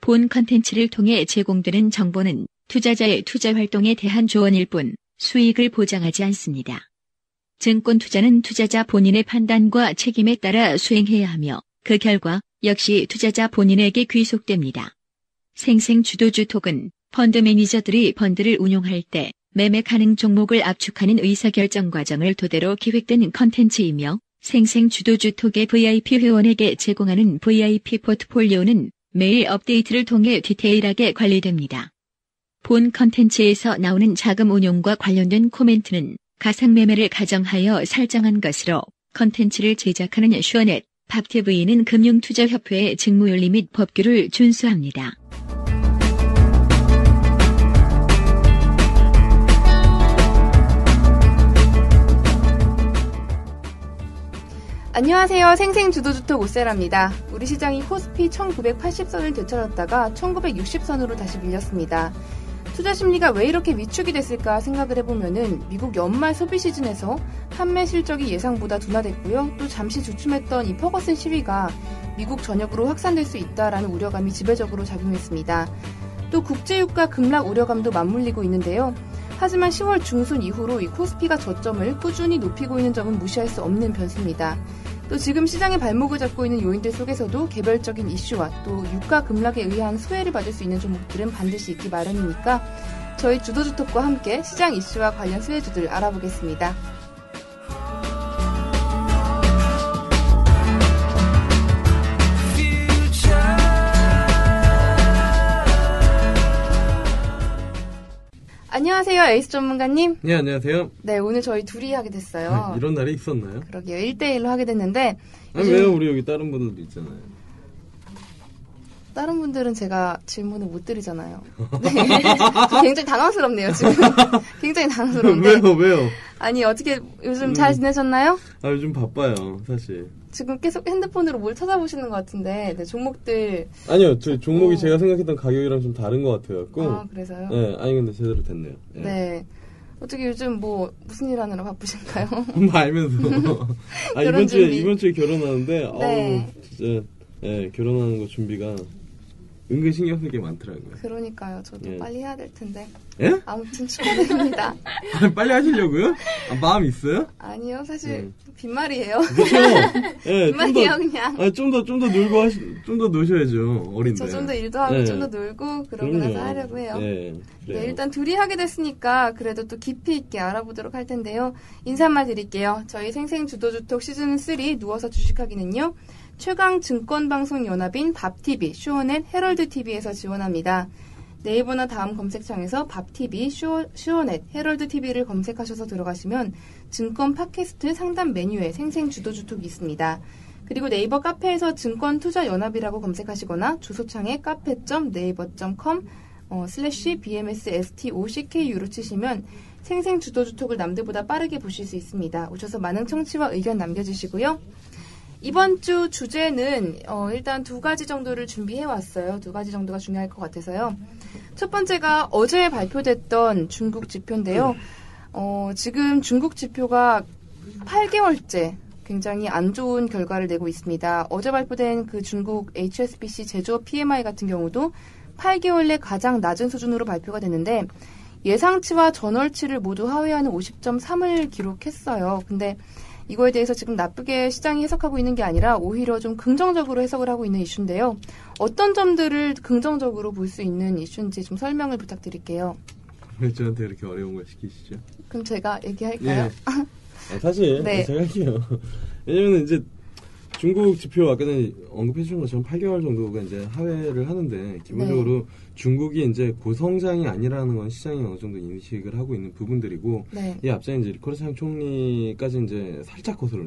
본 컨텐츠를 통해 제공되는 정보는 투자자의 투자 활동에 대한 조언일 뿐 수익을 보장하지 않습니다. 증권 투자는 투자자 본인의 판단과 책임에 따라 수행해야 하며 그 결과 역시 투자자 본인에게 귀속됩니다. 생생주도주 톡은 펀드 매니저들이 펀드를 운용할 때 매매 가능 종목을 압축하는 의사결정 과정을 토대로 기획된 컨텐츠이며 생생주도주 톡의 VIP 회원에게 제공하는 VIP 포트폴리오는 매일 업데이트를 통해 디테일하게 관리됩니다. 본 컨텐츠에서 나오는 자금 운용과 관련된 코멘트는 가상매매를 가정하여 설정한 것으로 컨텐츠를 제작하는 슈어넷, 밥TV는 금융투자협회의 직무윤리 및 법규를 준수합니다. 안녕하세요. 생생주도주톡 오세라입니다. 우리 시장이 코스피 1980선을 되찾았다가 1960선으로 다시 밀렸습니다. 투자 심리가 왜 이렇게 위축이 됐을까 생각을 해보면은 미국 연말 소비 시즌에서 판매 실적이 예상보다 둔화됐고요. 또 잠시 주춤했던 이 퍼거슨 시위가 미국 전역으로 확산될 수 있다라는 우려감이 지배적으로 작용했습니다. 또 국제유가 급락 우려감도 맞물리고 있는데요. 하지만 10월 중순 이후로 이 코스피가 저점을 꾸준히 높이고 있는 점은 무시할 수 없는 변수입니다. 또 지금 시장의 발목을 잡고 있는 요인들 속에서도 개별적인 이슈와 또 유가 급락에 의한 소외를 받을 수 있는 종목들은 반드시 있기 마련이니까 저희 주도주톡과 함께 시장 이슈와 관련 수혜주들 알아보겠습니다. 안녕하세요. 에이스 전문가님. 네, 안녕하세요. 네, 오늘 저희 둘이 하게 됐어요. 이런 날이 있었나요? 그러게요. 1대1로 하게 됐는데. 아니, 왜요? 우리 여기 다른 분들도 있잖아요. 다른 분들은 제가 질문을 못 드리잖아요. 네. 굉장히 당황스럽네요, 지금. 굉장히 당황스러운데. 왜요? 아니, 어떻게 요즘 잘 지내셨나요? 아, 요즘 바빠요, 사실. 지금 계속 핸드폰으로 뭘 찾아보시는 것 같은데, 네, 종목들. 아니요, 저 종목이 제가 생각했던 가격이랑 좀 다른 것 같아갖고. 아, 그래서요? 네, 아니, 근데 제대로 됐네요. 네. 네. 어떻게 요즘 무슨 일 하느라 바쁘신가요? 알면서. 아, 이번 주에 결혼하는데, 네. 진짜, 예, 결혼하는 거 준비가 은근 신경 쓸 게 많더라고요. 그러니까요. 저도 빨리 해야 될 텐데. 예? 아무튼 축하드립니다. 빨리 하시려고요? 아, 마음 있어요? 아니요, 사실 빈말이에요. 그렇죠. 예, 빈말이에요, 그냥. 아, 좀 더 놀고 좀 더 노셔야죠. 어린데. 저 좀 더 일도 하고 좀 더 놀고 그러고 나서 하려고 해요. 네, 네, 일단 둘이 하게 됐으니까 그래도 또 깊이 있게 알아보도록 할 텐데요. 인사말 드릴게요. 저희 생생주도주톡 시즌3 누워서 주식하기는요. 최강증권방송연합인 밥TV, 슈어넷, 헤럴드TV에서 지원합니다. 네이버나 다음 검색창에서 밥TV, 슈어넷, 헤럴드TV를 검색하셔서 들어가시면 증권 팟캐스트 상단 메뉴에 생생주도주톡이 있습니다. 그리고 네이버 카페에서 증권투자연합이라고 검색하시거나 주소창에 카페.naver.com/bmsstocku로 치시면 생생주도주톡을 남들보다 빠르게 보실 수 있습니다. 오셔서 많은 청취와 의견 남겨주시고요. 이번 주 주제는 일단 2가지 정도를 준비해왔어요. 2가지 정도가 중요할 것 같아서요. 첫 번째가 어제 발표됐던 중국 지표인데요. 지금 중국 지표가 8개월째 굉장히 안 좋은 결과를 내고 있습니다. 어제 발표된 그 중국 HSBC 제조업 PMI 같은 경우도 8개월 내 가장 낮은 수준으로 발표가 됐는데 예상치와 전월치를 모두 하회하는 50.3을 기록했어요. 근데 이거에 대해서 지금 나쁘게 시장이 해석하고 있는 게 아니라 오히려 좀 긍정적으로 해석을 하고 있는 이슈인데요. 어떤 점들을 긍정적으로 볼 수 있는 이슈인지 좀 설명을 부탁드릴게요. 왜 저한테 이렇게 어려운 걸 시키시죠? 그럼 제가 얘기할까요? 네. 사실 네. 제가 할게요. 왜냐면 이제 중국 지표 아까 전에 언급해 주신 것처럼 8개월 정도가 이제 하회를 하는데 기본적으로 네. 중국이 이제 고성장이 아니라는 건 시장이 어느 정도 인식을 하고 있는 부분들이고 네. 이 앞전에 이제 리커르상 총리까지 이제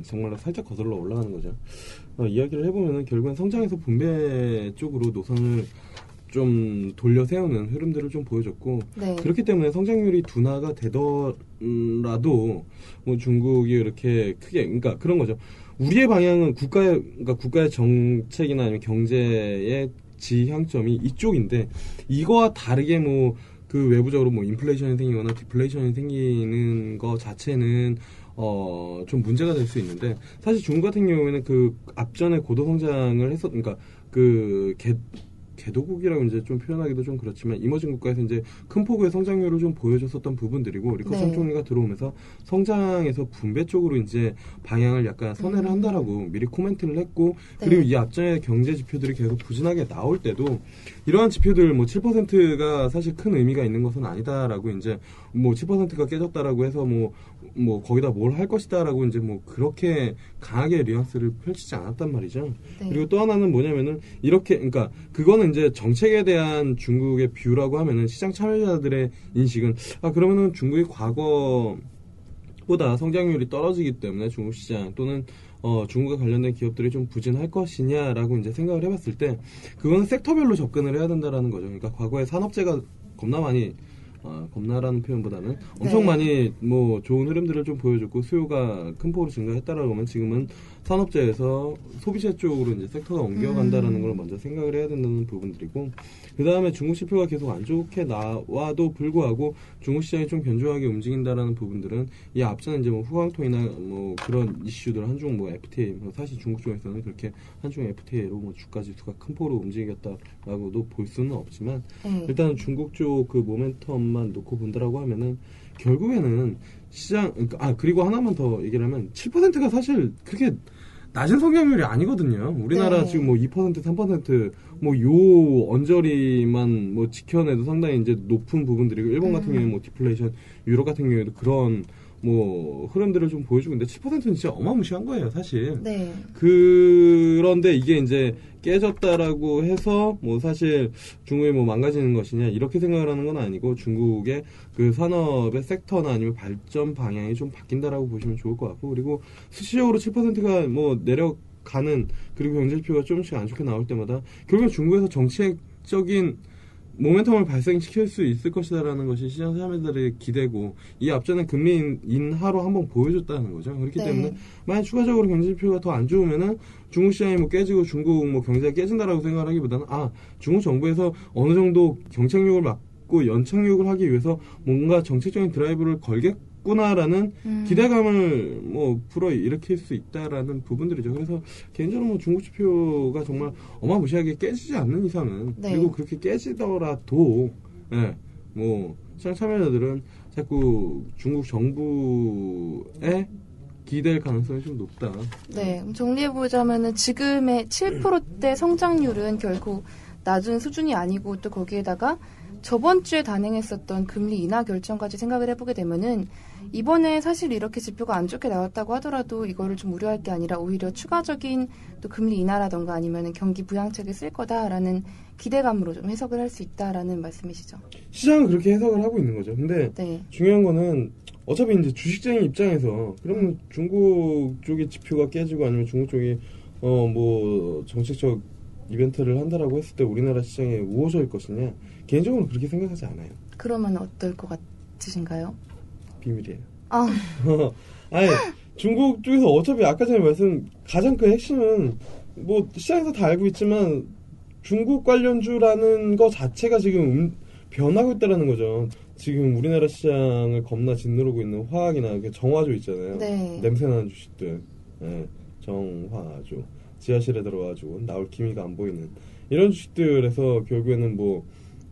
정말로 살짝 거슬러 올라가는 거죠. 이야기를 해보면은 결국엔 성장에서 분배 쪽으로 노선을 좀 돌려 세우는 흐름들을 좀 보여줬고 네. 그렇기 때문에 성장률이 둔화가 되더라도 뭐 중국이 이렇게 크게 그러니까 그런 거죠. 우리의 방향은 국가의 정책이나 아니면 경제의 지향점이 이쪽인데 이거와 다르게 뭐 그 외부적으로 뭐 인플레이션이 생기거나 디플레이션이 생기는 거 자체는 좀 문제가 될 수 있는데 사실 중국 같은 경우에는 그 앞전에 고도 성장을 그러니까 개도국이라고 이제 좀 표현하기도 좀 그렇지만 이머징 국가에서 이제 큰 폭의 성장률을 좀 보여줬었던 부분들이고 리커슨 총리가 들어오면서 성장에서 분배 쪽으로 이제 방향을 약간 선회를 한다라고 미리 코멘트를 했고 그리고 이 앞전에 경제 지표들이 계속 부진하게 나올 때도 이러한 지표들 뭐 7%가 사실 큰 의미가 있는 것은 아니다라고 이제 뭐 7%가 깨졌다라고 해서 뭐 거기다 뭘 할 것이다라고 이제 뭐 그렇게 강하게 뉘앙스를 펼치지 않았단 말이죠. 그리고 또 하나는 뭐냐면은 이렇게 그러니까 그거는 이제 정책에 대한 중국의 뷰라고 하면은 시장 참여자들의 인식은 그러면은 중국이 과거보다 성장률이 떨어지기 때문에 중국 시장 또는 중국과 관련된 기업들이 좀 부진할 것이냐라고 이제 생각을 해봤을 때 그거는 섹터별로 접근을 해야 된다라는 거죠. 그러니까 과거에 산업재가 겁나 많이 겁나라는 표현보다는 엄청 많이 뭐 좋은 흐름들을 좀 보여줬고 수요가 큰 폭으로 증가했다라고 하면 지금은 산업재에서 소비재 쪽으로 이제 섹터가 옮겨간다라는 걸 먼저 생각을 해야 된다는 부분들이고 그 다음에 중국 지표가 계속 안 좋게 나와도 불구하고 중국 시장이 좀 견조하게 움직인다라는 부분들은 이 앞서는 이제 뭐 후광통이나 뭐 그런 이슈들 한중 뭐 FTA 사실 중국 쪽에서는 그렇게 한중 FTA로 뭐 주가 지수가 큰 폭으로 움직이겠다라고도 볼 수는 없지만 일단 중국 쪽 그 모멘텀만 놓고 본다라고 하면은 결국에는 시장 그리고 하나만 더 얘기를 하면 7%가 사실 그렇게 낮은 성장률이 아니거든요. 우리나라 지금 뭐 2%, 3% 뭐 요 언저리만 뭐 지켜내도 상당히 이제 높은 부분들이고 일본 같은 경우에 뭐 디플레이션, 유럽 같은 경우에도 그런 뭐 흐름들을 좀 보여주고 있는데 7%는 진짜 어마무시한 거예요, 사실. 그런데 이게 이제 깨졌다라고 해서 뭐 사실 중국이 뭐 망가지는 것이냐 이렇게 생각을 하는 건 아니고 중국의 그 산업의 섹터나 아니면 발전 방향이 좀 바뀐다라고 보시면 좋을 것 같고 그리고 수시적으로 7%가 뭐 내려가는 그리고 경제지표가 조금씩 안 좋게 나올 때마다 결국 중국에서 정책적인 모멘텀을 발생시킬 수 있을 것이다라는 것이 시장 참여자들의 기대고 이 앞전에 금리 인하로 한번 보여줬다는 거죠. 그렇기 때문에 만약 추가적으로 경제지표가 더 안 좋으면은 중국 시장이 뭐 깨지고 중국 뭐 경제가 깨진다라고 생각하기보다는 중국 정부에서 어느 정도 경착륙을 막고 연착륙을 하기 위해서 뭔가 정책적인 드라이브를 걸겠구나라는 기대감을 뭐 불어일으킬 수 있다라는 부분들이죠. 그래서 개인적으로 뭐 중국 지표가 정말 어마무시하게 깨지지 않는 이상은 그리고 그렇게 깨지더라도 뭐 시장 참여자들은 자꾸 중국 정부에 기댈 가능성이 좀 높다. 정리해보자면은 지금의 7%대 성장률은 결국 낮은 수준이 아니고 또 거기에다가 저번 주에 단행했었던 금리 인하 결정까지 생각을 해보게 되면은 이번에 사실 이렇게 지표가 안 좋게 나왔다고 하더라도 이거를 좀 우려할 게 아니라 오히려 추가적인 또 금리 인하라던가 아니면 경기 부양책을 쓸 거다라는 기대감으로 좀 해석을 할 수 있다라는 말씀이시죠. 시장은 그렇게 해석을 하고 있는 거죠. 근데 중요한 거는 어차피 이제 주식쟁이 입장에서 그러면 중국 쪽의 지표가 깨지고 아니면 중국 쪽이 뭐 정책적 이벤트를 한다라고 했을 때 우리나라 시장에 우호적일 것이냐 개인적으로 그렇게 생각하지 않아요. 그러면 어떨 것 같으신가요? 비밀이에요. 아니 중국 쪽에서 어차피 아까 전에 가장 큰 핵심은 뭐 시장에서 다 알고 있지만 중국 관련주라는 거 자체가 지금 변하고 있다라는 거죠. 지금 우리나라 시장을 겁나 짓누르고 있는 화학이나 정화조 있잖아요. 냄새나는 주식들. 정화조. 지하실에 들어가가지고 나올 기미가 안 보이는 이런 주식들에서 결국에는 뭐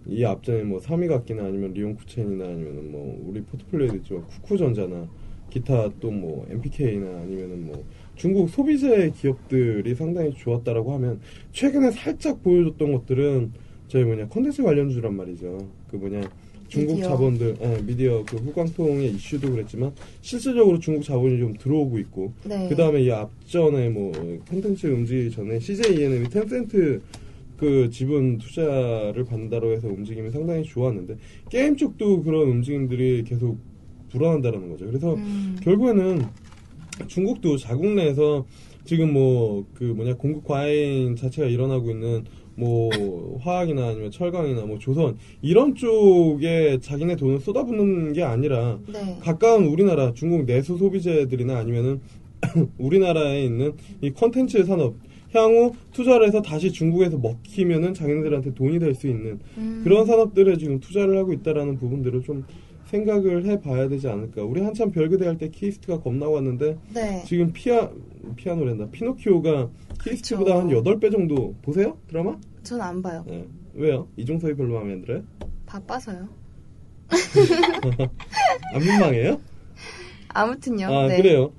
이 앞전에 뭐 삼위각기나 아니면 리온쿠첸이나 아니면은 뭐 우리 포트폴리오에도 있지만 쿠쿠전자나 기타 또 뭐 MPK나 아니면은 뭐 중국 소비재 기업들이 상당히 좋았다라고 하면 최근에 살짝 보여줬던 것들은 저희 콘텐츠 관련주란 말이죠. 중국 미디어. 자본들, 미디어 그 후광통의 이슈도 그랬지만 실질적으로 중국 자본이 좀 들어오고 있고 그 다음에 이 앞전에 뭐 콘텐츠 움직이기 전에 CJ ENM이 텐센트 그 지분 투자를 받는다고 해서 움직임이 상당히 좋았는데 게임 쪽도 그런 움직임들이 계속 불어난다는 거죠. 그래서 결국에는 중국도 자국 내에서 지금 뭐 공급 과잉 자체가 일어나고 있는 뭐 화학이나 아니면 철강이나 뭐 조선 이런 쪽에 자기네 돈을 쏟아붓는 게 아니라 가까운 우리나라 중국 내수 소비재들이나 아니면은 우리나라에 있는 이 컨텐츠 산업 향후 투자를 해서 다시 중국에서 먹히면은 자기네들한테 돈이 될 수 있는 그런 산업들에 지금 투자를 하고 있다라는 부분들을 좀 생각을 해봐야 되지 않을까. 우리 한참 별그대 할 때 키스트가 겁나 왔는데 지금 피아노랜다. 피노키오가 키스트보다 한 8배 정도 보세요? 드라마? 전 안 봐요. 네. 왜요? 이종석이 별로 마음에 안 들어요? 바빠서요. 안 민망해요? 아무튼요. 아, 네. 그래요.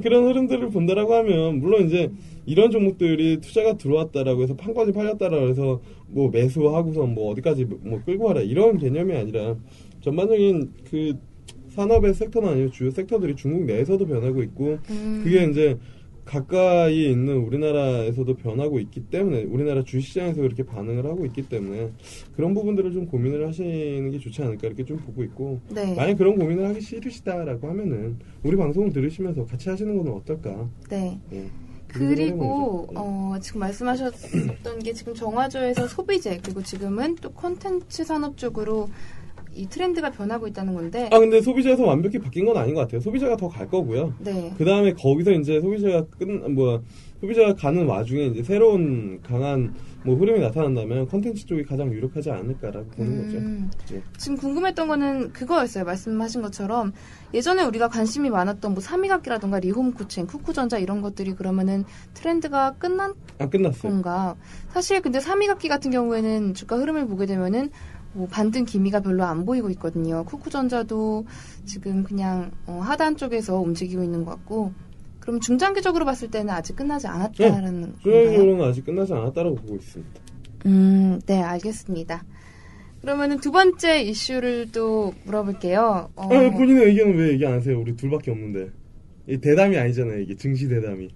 그런 흐름들을 본다라고 하면 물론 이제 이런 종목들이 투자가 들어왔다라고 해서 판권이 팔렸다라고 해서 뭐 매수하고서 뭐 어디까지 뭐 끌고 가라 이런 개념이 아니라 전반적인 그 산업의 섹터는 아니고 주요 섹터들이 중국 내에서도 변하고 있고 그게 이제 가까이 있는 우리나라에서도 변하고 있기 때문에 우리나라 주식시장에서 그렇게 반응을 하고 있기 때문에 그런 부분들을 좀 고민을 하시는 게 좋지 않을까 이렇게 좀 보고 있고 네. 만약 그런 고민을 하기 싫으시다라고 하면은 우리 방송을 들으시면서 같이 하시는 건 어떨까? 네. 네. 그리고 지금 말씀하셨던 게 지금 정화조에서 소비재 그리고 지금은 또 콘텐츠 산업 쪽으로 이 트렌드가 변하고 있다는 건데. 근데 소비자에서 완벽히 바뀐 건 아닌 것 같아요. 소비자가 더 갈 거고요. 네. 그 다음에 거기서 이제 소비자가 가는 와중에 이제 새로운 강한 흐름이 나타난다면 컨텐츠 쪽이 가장 유력하지 않을까라고 보는 거죠. 네. 지금 궁금했던 거는 그거였어요. 말씀하신 것처럼 예전에 우리가 관심이 많았던 삼위각기라던가 리홈쿠첸, 쿠쿠전자 이런 것들이 그러면은 트렌드가 끝났어요. 건가? 사실 근데 삼위각기 같은 경우에는 주가 흐름을 보게 되면은 반등 기미가 별로 안 보이고 있거든요. 쿠쿠전자도 지금 그냥 하단 쪽에서 움직이고 있는 것 같고 그럼 중장기적으로 봤을 때는 아직 끝나지 않았다라는 건가요? 중장기적으로는 아직 끝나지 않았다라고 보고 있습니다. 네, 알겠습니다. 그러면은 두 번째 이슈를 또 물어볼게요. 본인의 의견은 왜 얘기 안 하세요? 우리 둘밖에 없는데. 이 대담이 아니잖아요. 이게 증시 대담이.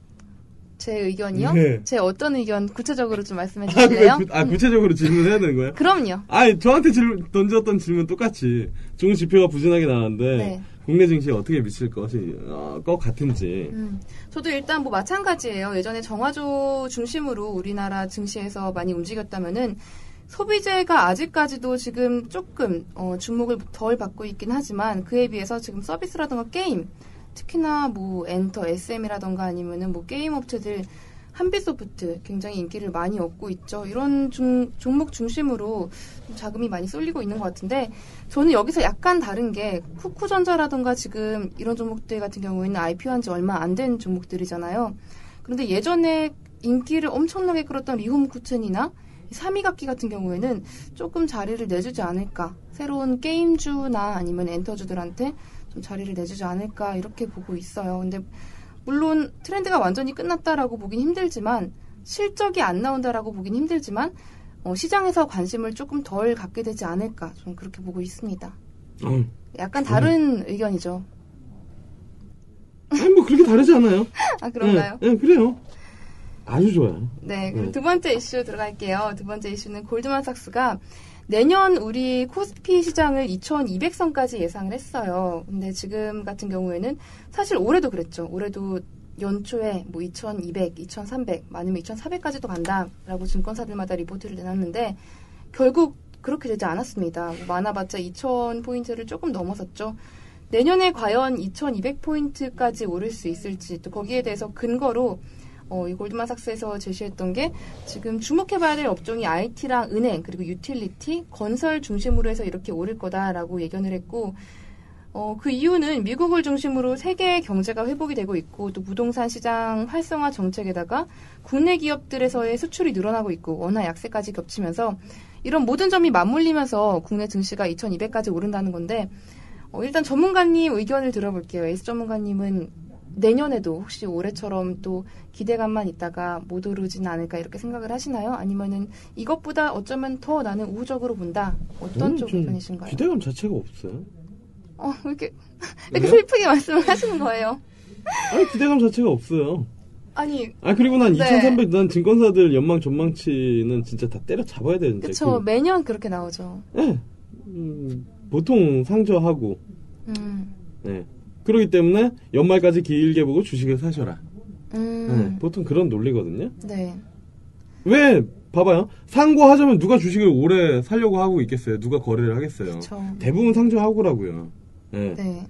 제 의견이요? 네. 제 어떤 의견 구체적으로 좀 말씀해 주실래요? 구체적으로 질문해야 되는 거예요? 그럼요. 저한테 던졌던 질문 똑같이 중국 지표가 부진하게 나왔는데 네. 국내 증시에 어떻게 미칠 것 같은지. 저도 일단 마찬가지예요. 예전에 정화조 중심으로 우리나라 증시에서 많이 움직였다면은 소비재가 아직까지도 지금 조금 주목을 덜 받고 있긴 하지만 그에 비해서 지금 서비스라든가 게임 특히나 엔터, SM이라던가 아니면은 게임 업체들 한빛소프트 굉장히 인기를 많이 얻고 있죠. 이런 종목 중심으로 자금이 많이 쏠리고 있는 것 같은데 저는 여기서 약간 다른 게 쿠쿠전자라던가 지금 이런 종목들 같은 경우에는 IPO한 지 얼마 안 된 종목들이잖아요. 그런데 예전에 인기를 엄청나게 끌었던 리홈쿠첸이나 삼위각기 같은 경우에는 조금 자리를 내주지 않을까. 새로운 게임주나 아니면 엔터주들한테 좀 자리를 내주지 않을까 이렇게 보고 있어요. 근데 물론 트렌드가 완전히 끝났다라고 보긴 힘들지만 실적이 안 나온다라고 보긴 힘들지만 시장에서 관심을 조금 덜 갖게 되지 않을까 좀 그렇게 보고 있습니다. 약간 다른 의견이죠. 그렇게 다르지 않아요. 그런가요? 네, 그래요. 아주 좋아요. 네, 그럼 두 번째 이슈 들어갈게요. 두 번째 이슈는 골드만삭스가 내년 우리 코스피 시장을 2200선까지 예상을 했어요. 근데 지금 같은 경우에는 사실 올해도 그랬죠. 올해도 연초에 2200, 2300, 아니면 2400까지도 간다라고 증권사들마다 리포트를 내놨는데 결국 그렇게 되지 않았습니다. 많아봤자 2000포인트를 조금 넘어섰죠. 내년에 과연 2200포인트까지 오를 수 있을지 또 거기에 대해서 근거로 이 골드만삭스에서 제시했던 게 지금 주목해봐야 될 업종이 IT랑 은행 그리고 유틸리티, 건설 중심으로 해서 이렇게 오를 거다라고 예견을 했고 그 이유는 미국을 중심으로 세계 경제가 회복이 되고 있고 또 부동산 시장 활성화 정책에다가 국내 기업들에서의 수출이 늘어나고 있고 원화 약세까지 겹치면서 이런 모든 점이 맞물리면서 국내 증시가 2200까지 오른다는 건데 일단 전문가님 의견을 들어볼게요. 에이스 전문가님은 내년에도 혹시 올해처럼 또 기대감만 있다가 못 오르지는 않을까 이렇게 생각을 하시나요? 아니면은 이것보다 어쩌면 더 나는 우호적으로 본다. 어떤 쪽 의견이신가요? 기대감 자체가 없어요. 왜 이렇게 슬프게 말씀을 하시는 거예요? 기대감 자체가 없어요. 그리고 난 네. 2300, 난 증권사들 연망 전망치는 진짜 다 때려 잡아야 되는데. 그쵸, 매년 그렇게 나오죠. 네. 보통 상저하고. 네. 그렇기 때문에 연말까지 길게 보고 주식을 사셔라. 네, 보통 그런 논리거든요. 네. 왜 봐봐요. 상고하자면 누가 주식을 오래 사려고 하고 있겠어요. 누가 거래를 하겠어요. 그쵸. 대부분 상저하고라고요. 네. 네.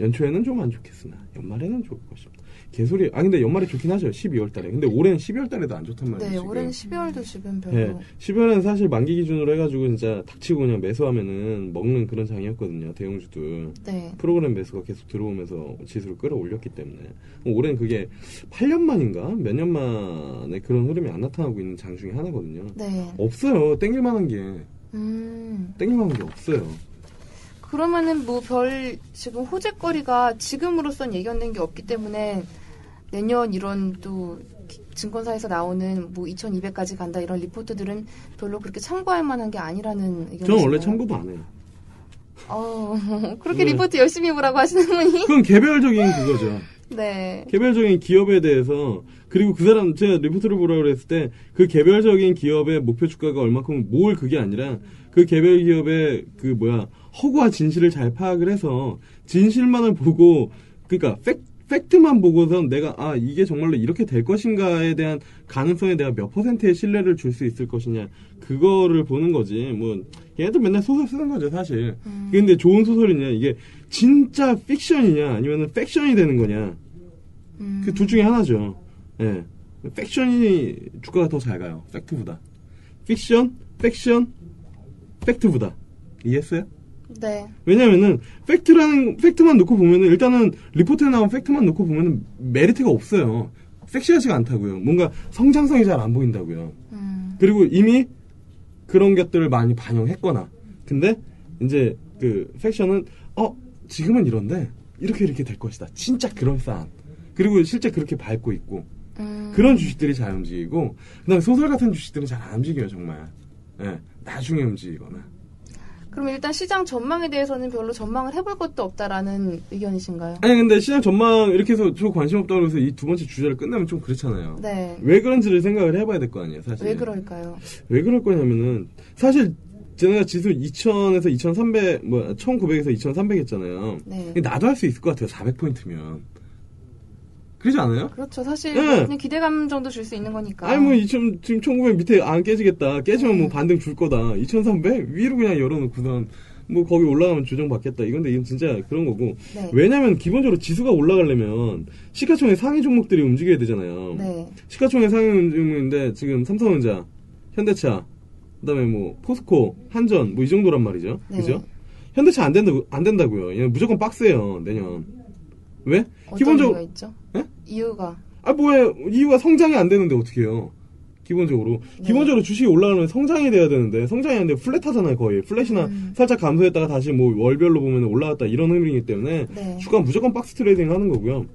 연초에는 좀 안 좋겠으나 연말에는 좋을 것입니다. 개소리. 근데 연말에 좋긴 하죠. 12월 달에. 근데 올해는 12월 달에도 안 좋단 말이에요. 네, 지금. 올해는 12월도 지금 별로. 네, 12월에는 사실 만기 기준으로 해가지고 진짜 닥치고 그냥 매수하면은 먹는 그런 장이었거든요. 대형주들. 네. 프로그램 매수가 계속 들어오면서 지수를 끌어올렸기 때문에. 올해는 그게 8년 만인가? 몇 년 만에 그런 흐름이 안 나타나고 있는 장 중에 하나거든요. 네. 없어요. 땡길만한 게. 땡길만한 게 없어요. 그러면은 지금 호재거리가 지금으로선 예견된 게 없기 때문에 내년 이런 또 증권사에서 나오는 2200까지 간다 이런 리포트들은 별로 그렇게 참고할 만한 게 아니라는 의견이신가요? 저는 원래 참고도 안 해요. 그렇게 리포트 열심히 보라고 하시는 분이? 그건 개별적인 그거죠. 네. 개별적인 기업에 대해서 그리고 그 사람 제가 리포트를 보라고 그랬을 때 그 개별적인 기업의 목표 주가가 얼마큼 그게 아니라 그 개별 기업의 허구와 진실을 잘 파악을 해서 진실만을 보고 그러니까 팩트만 보고선 내가 이게 정말로 이렇게 될 것인가에 대한 가능성에 내가 몇 %의 신뢰를 줄 수 있을 것이냐 그거를 보는 거지. 얘네들 맨날 소설 쓰는 거죠 사실. 근데 좋은 소설이냐 이게 진짜 픽션이냐 아니면 팩션이 되는 거냐 그 둘 중에 하나죠. 예. 팩션이 주가가 더 잘 가요. 팩트보다. 픽션, 팩션, 팩트보다. 이해했어요? 네. 왜냐면은 팩트만 놓고 보면은 일단은 리포트에 나온 팩트만 놓고 보면은 메리트가 없어요. 섹시하지가 않다고요. 뭔가 성장성이 잘 안 보인다고요. 그리고 이미 그런 것들을 많이 반영했거나. 근데 이제 그 팩션은 지금은 이런데 이렇게 될 것이다. 진짜 그럴싸한. 그리고 실제 그렇게 밟고 있고. 그런 주식들이 잘 움직이고 그다음에 소설 같은 주식들은 잘 안 움직여요 정말. 예, 나중에 움직이거나. 그럼 일단 시장 전망에 대해서는 별로 전망을 해볼 것도 없다라는 의견이신가요? 아니 근데 시장 전망 이렇게 해서 저 관심 없다고 해서 이 두 번째 주제를 끝내면 좀 그렇잖아요. 네. 왜 그런지를 생각을 해봐야 될 거 아니에요 사실. 왜 그럴까요? 왜 그럴 거냐면은 사실 제가 지수 2000에서 2300 1900에서 2300 했잖아요. 네. 나도 할 수 있을 것 같아요 400포인트면. 그러지 않아요? 그렇죠. 사실 네. 그냥 기대감 정도 줄 수 있는 거니까. 아니 지금 1900 밑에 안 깨지겠다. 깨지면 반등 줄 거다. 2300 위로 그냥 열어놓고선 거기 올라가면 조정 받겠다. 이건 진짜 그런 거고. 네. 왜냐면 기본적으로 지수가 올라가려면 시가총액 상위 종목들이 움직여야 되잖아요. 네. 시가총액 상위 종목인데 지금 삼성전자, 현대차, 그다음에 포스코, 한전 이 정도란 말이죠. 네. 그죠? 현대차 안 된다고요. 얘는 무조건 박스예요 내년. 왜? 어떤 이유가 있죠? 네? 이유가. 이유가 성장이 안 되는데 어떻게 해요? 기본적으로. 네. 기본적으로 주식이 올라가면 성장이 돼야 되는데, 성장이 안 되면 플랫하잖아요, 거의. 플랫이나 살짝 감소했다가 다시 월별로 보면 올라갔다 이런 흐름이기 때문에, 네. 주가는 무조건 박스 트레이딩 하는 거고요.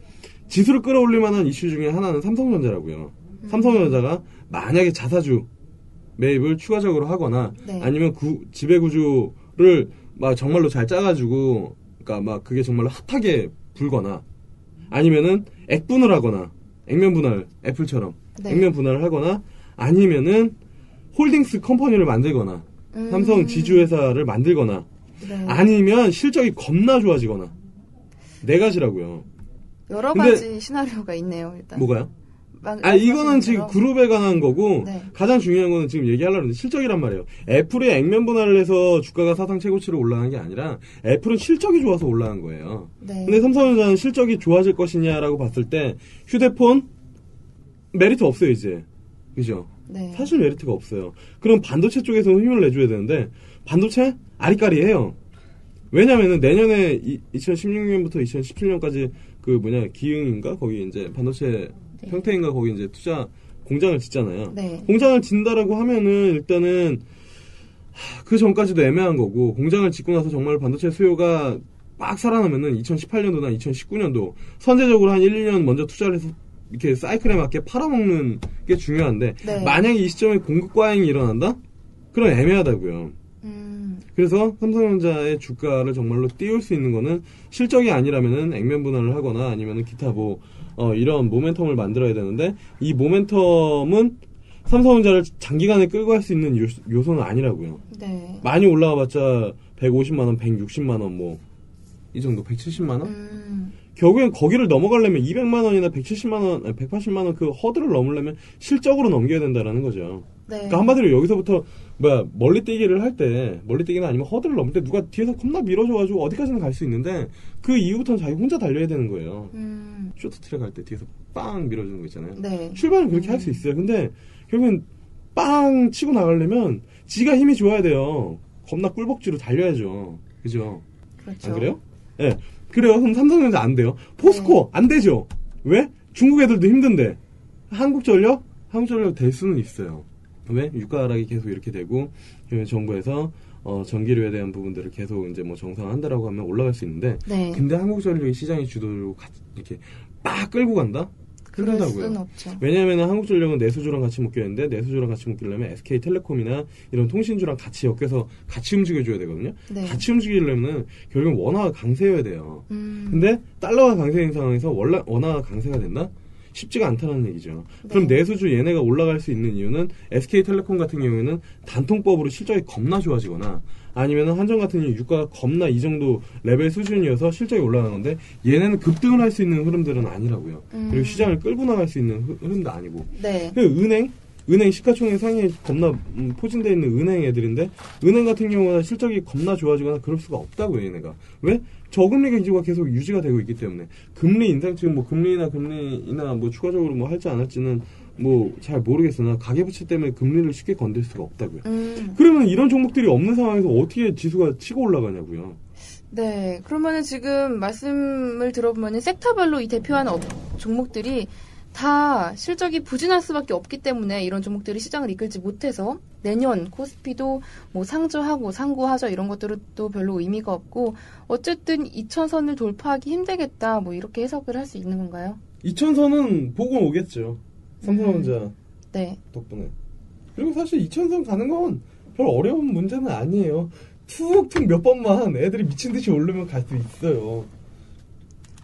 지수를 끌어올릴 만한 이슈 중에 하나는 삼성전자라고요. 삼성전자가 만약에 자사주 매입을 추가적으로 하거나, 네. 아니면 지배구조를 정말로 잘 짜가지고, 그러니까 그게 정말로 핫하게 불거나, 아니면은 액분을 하거나, 액면 분할, 애플처럼 네. 액면 분할을 하거나, 아니면은 홀딩스 컴퍼니를 만들거나, 삼성 지주회사를 만들거나, 네. 아니면 실적이 겁나 좋아지거나. 네 가지라고요. 여러 가지 시나리오가 있네요, 일단. 뭐가요? 이거는 지금 그룹에 관한 거고, 네. 가장 중요한 거는 지금 얘기하려고 하는데 실적이란 말이에요. 애플이 액면 분할을 해서 주가가 사상 최고치로 올라간 게 아니라, 애플은 실적이 좋아서 올라간 거예요. 네. 근데 삼성전자는 실적이 좋아질 것이냐라고 봤을 때, 휴대폰, 메리트 없어요, 이제. 그죠? 네. 사실 메리트가 없어요. 그럼 반도체 쪽에서 힘을 내줘야 되는데, 반도체? 아리까리해요. 왜냐면은 내년에 2016년부터 2017년까지 기흥인가? 거기 이제 반도체 네. 평택인가 거기 이제 투자 공장을 짓잖아요. 네. 공장을 짓는다라고 하면은 일단은 그 전까지도 애매한 거고, 공장을 짓고 나서 정말 반도체 수요가 막 살아나면은 2018년도나 2019년도 선제적으로 한 1, 2년 먼저 투자를 해서 이렇게 사이클에 맞게 팔아먹는 게 중요한데, 네. 만약에 이 시점에 공급 과잉이 일어난다? 그럼 애매하다고요. 그래서 삼성전자의 주가를 정말로 띄울 수 있는 거는 실적이 아니라면은 액면 분할을 하거나 아니면은 기타 이런 모멘텀을 만들어야 되는데, 이 모멘텀은 삼성전자를 장기간에 끌고 갈 수 있는 요소는 아니라고요. 네. 많이 올라가봤자 150만원, 160만원 이 정도, 170만원? 결국엔 거기를 넘어가려면 200만원이나 170만원, 180만원 그 허들을 넘으려면 실적으로 넘겨야 된다라는 거죠. 네. 그러니까 한마디로 여기서부터 멀리뛰기를 할 때, 멀리뛰기나 아니면 허들을 넘을 때 누가 뒤에서 겁나 밀어줘가지고 어디까지는 갈 수 있는데 그 이후부터는 자기 혼자 달려야 되는 거예요. 쇼트트랙 할 때 뒤에서 빵 밀어주는 거 있잖아요. 네. 출발은 그렇게 할 수 있어요. 근데 결국엔 빵 치고 나가려면 지가 힘이 좋아야 돼요. 겁나 꿀벅지로 달려야죠. 그죠? 그렇죠. 안 그래요? 예. 네. 그래요. 그럼 삼성전자 안 돼요. 포스코 안 되죠. 왜? 중국 애들도 힘든데. 한국전력 될 수는 있어요. 왜? 유가 하락이 계속 이렇게 되고 정부에서 전기료에 대한 부분들을 계속 이제 뭐 정상화한다라고 하면 올라갈 수 있는데, 네. 근데 한국전력이 시장의 주도로 이렇게 막 끌고 간다? 그런다고요. 왜냐하면 한국전력은 내수주랑 같이 묶여있는데 내수주랑 같이 묶이려면 SK텔레콤이나 이런 통신주랑 같이 엮여서 같이 움직여줘야 되거든요. 네. 같이 움직이려면 결국은 원화가 강세여야 돼요. 근데 달러가 강세인 상황에서 원화가 강세가 된다? 쉽지가 않다는 얘기죠. 네. 그럼 내수주 얘네가 올라갈 수 있는 이유는 SK텔레콤 같은 경우에는 단통법으로 실적이 겁나 좋아지거나 아니면 한전 같은 경우 유가가 겁나 이 정도 레벨 수준이어서 실적이 올라가는 건데 얘네는 급등을 할 수 있는 흐름들은 아니라고요. 그리고 시장을 끌고 나갈 수 있는 흐름도 아니고. 네. 은행 시가총액 상위에 겁나 포진되어 있는 은행 애들인데 은행 같은 경우는 실적이 겁나 좋아지거나 그럴 수가 없다고요. 얘네가. 왜? 저금리 기조가 계속 유지가 되고 있기 때문에 금리 인상 지금 뭐 금리나 뭐 추가적으로 뭐 할지 안 할지는 뭐 잘 모르겠으나 가계부채 때문에 금리를 쉽게 건들 수가 없다고요. 그러면 이런 종목들이 없는 상황에서 어떻게 지수가 치고 올라가냐고요. 네, 그러면은 지금 말씀을 들어보면은 섹터별로 이 대표하는 종목들이 다 실적이 부진할 수밖에 없기 때문에 이런 종목들이 시장을 이끌지 못해서 내년 코스피도 뭐 상저하고 상고하저 이런 것들은 또 별로 의미가 없고 어쨌든 2000선을 돌파하기 힘들겠다 뭐 이렇게 해석을 할 수 있는 건가요? 2000선은 보고 오겠죠. 삼성전자 네. 덕분에. 그리고 사실 2000선 가는 건 별 어려운 문제는 아니에요. 툭툭 몇 번만 애들이 미친 듯이 오르면 갈 수 있어요.